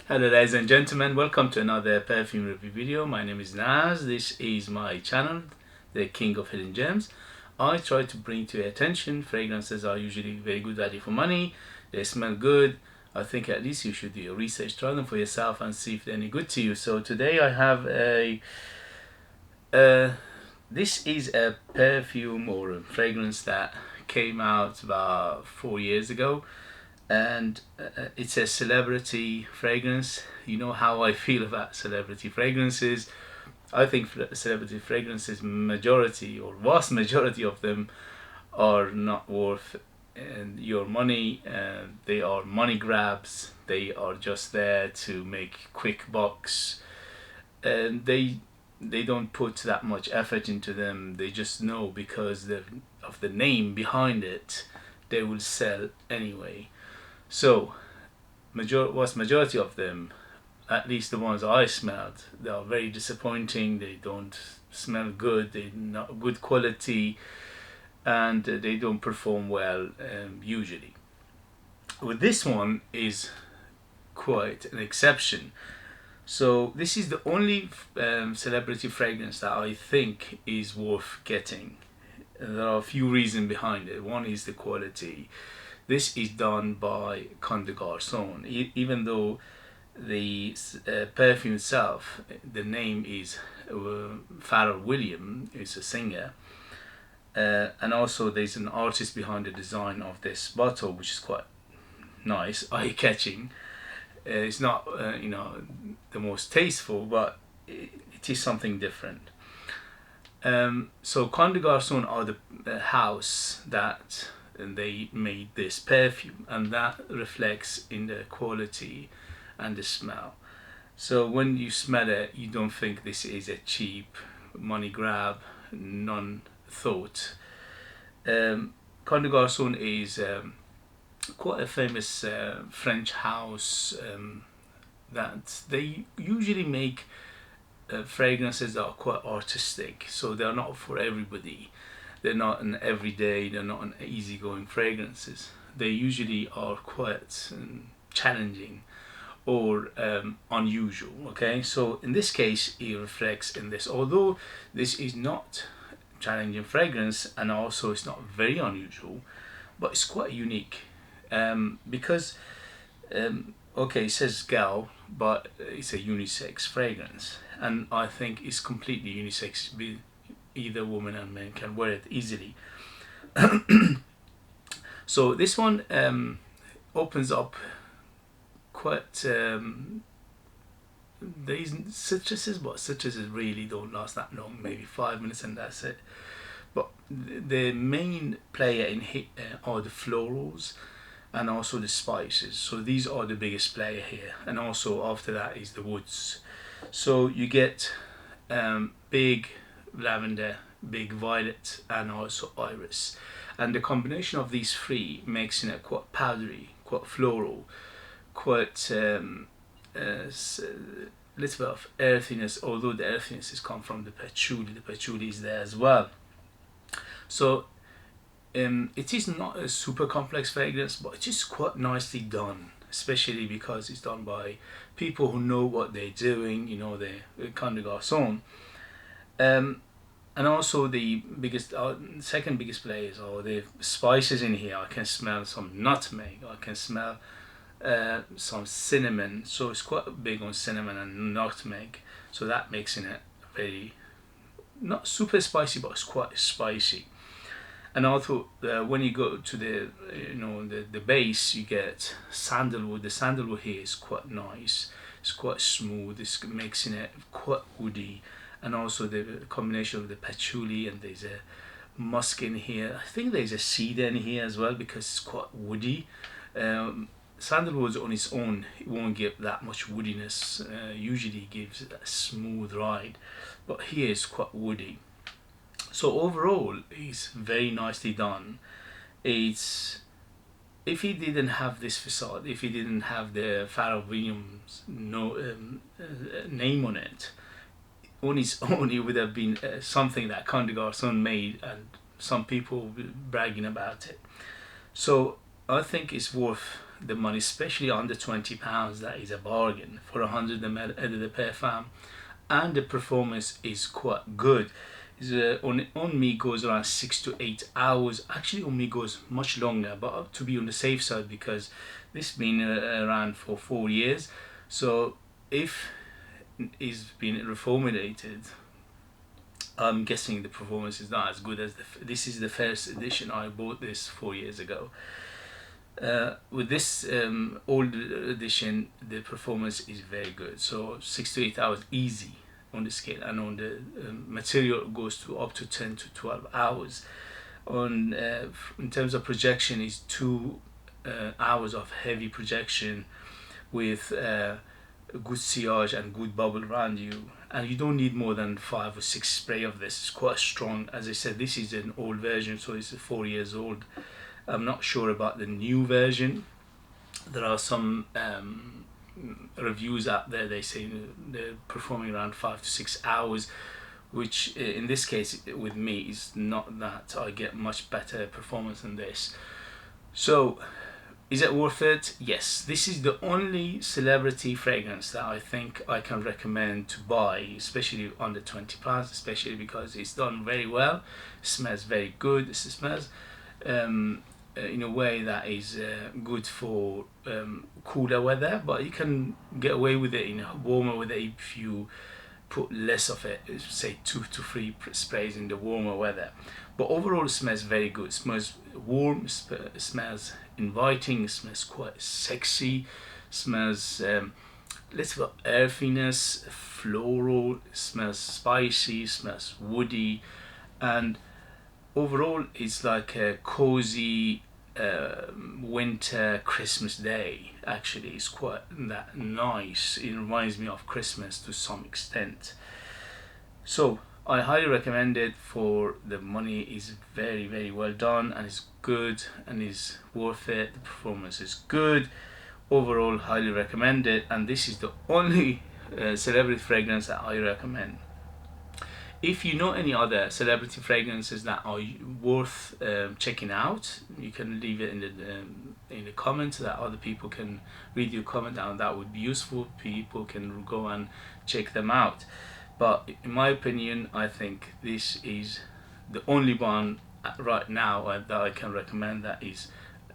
Hello ladies and gentlemen, welcome to another perfume review video. My name is Naz. This is my channel, the King of Hidden Gems. I try to bring to your attention fragrances are usually very good value for money. They smell good. I think at least you should do your research, try them for yourself and see if they're any good to you. So today I have uh, this is a perfume or a fragrance that came out about 4 years ago, and it's a celebrity fragrance. You know how I feel about celebrity fragrances. I think celebrity fragrances, majority or vast majority of them, are not worth your money. They are money grabs. They are just there to make quick bucks, and they don't put that much effort into them. They just know because of the name behind it, they will sell anyway. So, majority of them, at least the ones I smelled, they are very disappointing. They don't smell good. They're not good quality, and they don't perform well usually. With this one is quite an exception. So this is the only celebrity fragrance that I think is worth getting. There are a few reasons behind it. One is the quality. This is done by Comme Garçons. Even though the perfume itself, the name is Pharrell William, is a singer, and also there's an artist behind the design of this bottle, which is quite nice, eye-catching. It's not, the most tasteful, but it is something different. So Comme des Garçons are the house that they made this perfume, and that reflects in the quality and the smell. So when you smell it, you don't think this is a cheap money grab, none thought. Comme des Garçons is quite a famous French house that they usually make fragrances that are quite artistic, so they're not for everybody. They're not an everyday, they're not an easygoing fragrances. They usually are quite challenging or unusual. Okay, so in this case, it reflects in this. Although this is not challenging fragrance, and also it's not very unusual, but it's quite unique because okay, it says gal, but it's a unisex fragrance, and I think it's completely unisex. Either woman and men can wear it easily. So this one opens up quite. These citruses, but citruses really don't last that long. Maybe 5 minutes and that's it. But the main player in here are the florals and also the spices. So these are the biggest player here, and also after that is the woods. So you get big lavender, big violet, and also iris, and the combination of these three makes it quite powdery, quite floral, quite little bit of earthiness, although the earthiness is come from the patchouli. The patchouli is there as well. So it is not a super complex fragrance, but it's just quite nicely done, especially because it's done by people who know what they're doing. You know, the Comme des Garçons. And also the biggest, second biggest players are the spices in here. I can smell some nutmeg. I can smell some cinnamon. So it's quite big on cinnamon and nutmeg. So that makes it very, not super spicy, but it's quite spicy. And also when you go to the base, you get sandalwood. The sandalwood here is quite nice. It's quite smooth. It's making it quite woody, and also the combination of the patchouli, and there's a musk in here. I think there's a cedar in here as well because it's quite woody. Sandalwood on its own, it won't give that much woodiness. Usually gives a smooth ride, but here it's quite woody. So overall, it's very nicely done. It's, if he didn't have this facade, if he didn't have the Pharrell Williams name on it, on its own, it would have been something that Comme des Garçons made, and some people bragging about it. So I think it's worth the money, especially under £20. That is a bargain for 100 ml of the Perfume, and the performance is quite good. On me goes around 6 to 8 hours. Actually on me goes much longer, but to be on the safe side, because this been around for 4 years, so if it's been reformulated, I'm guessing the performance is not as good as this is the first edition. I bought this 4 years ago. With this old edition, the performance is very good. So 6 to 8 hours easy on the scale, and on the material goes to up to 10 to 12 hours. On in terms of projection, is 2 hours of heavy projection with good sillage and good bubble around you, and you don't need more than 5 or 6 spray of this. It's quite strong. As I said, this is an old version, so it's 4 years old. I'm not sure about the new version. There are some reviews out there, they say they're performing around 5 to 6 hours, which in this case with me is not that. I get much better performance than this. So is it worth it? Yes. This is the only celebrity fragrance that I think I can recommend to buy, especially under £20, especially because it's done very well. It smells very good. It smells in a way that is good for cooler weather, but you can get away with it in warmer weather if you put less of it, say 2 to 3 sprays in the warmer weather. But overall it smells very good. It smells warm, it smells inviting, it smells quite sexy, it smells let's go earthiness, floral, it smells spicy, it smells woody, and overall it's like a cozy winter Christmas day. Actually it's quite that nice. It reminds me of Christmas to some extent. So I highly recommend it. For the money is very, very well done, and it's good and is worth it. The performance is good. Overall highly recommend it, and this is the only celebrity fragrance that I recommend. If you know any other celebrity fragrances that are worth checking out, you can leave it in the comments that other people can read your comment down. That would be useful. People can go and check them out. But in my opinion, I think this is the only one right now that I can recommend that is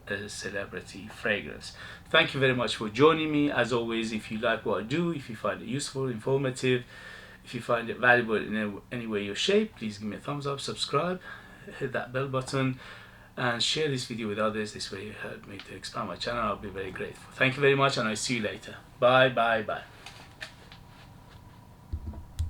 a celebrity fragrance. Thank you very much for joining me. As always, if you like what I do, if you find it useful, informative, if you find it valuable in any way or shape, please give me a thumbs up, subscribe, hit that bell button, and share this video with others. This way you help me to expand my channel. I'll be very grateful. Thank you very much, and I'll see you later. Bye, bye, bye.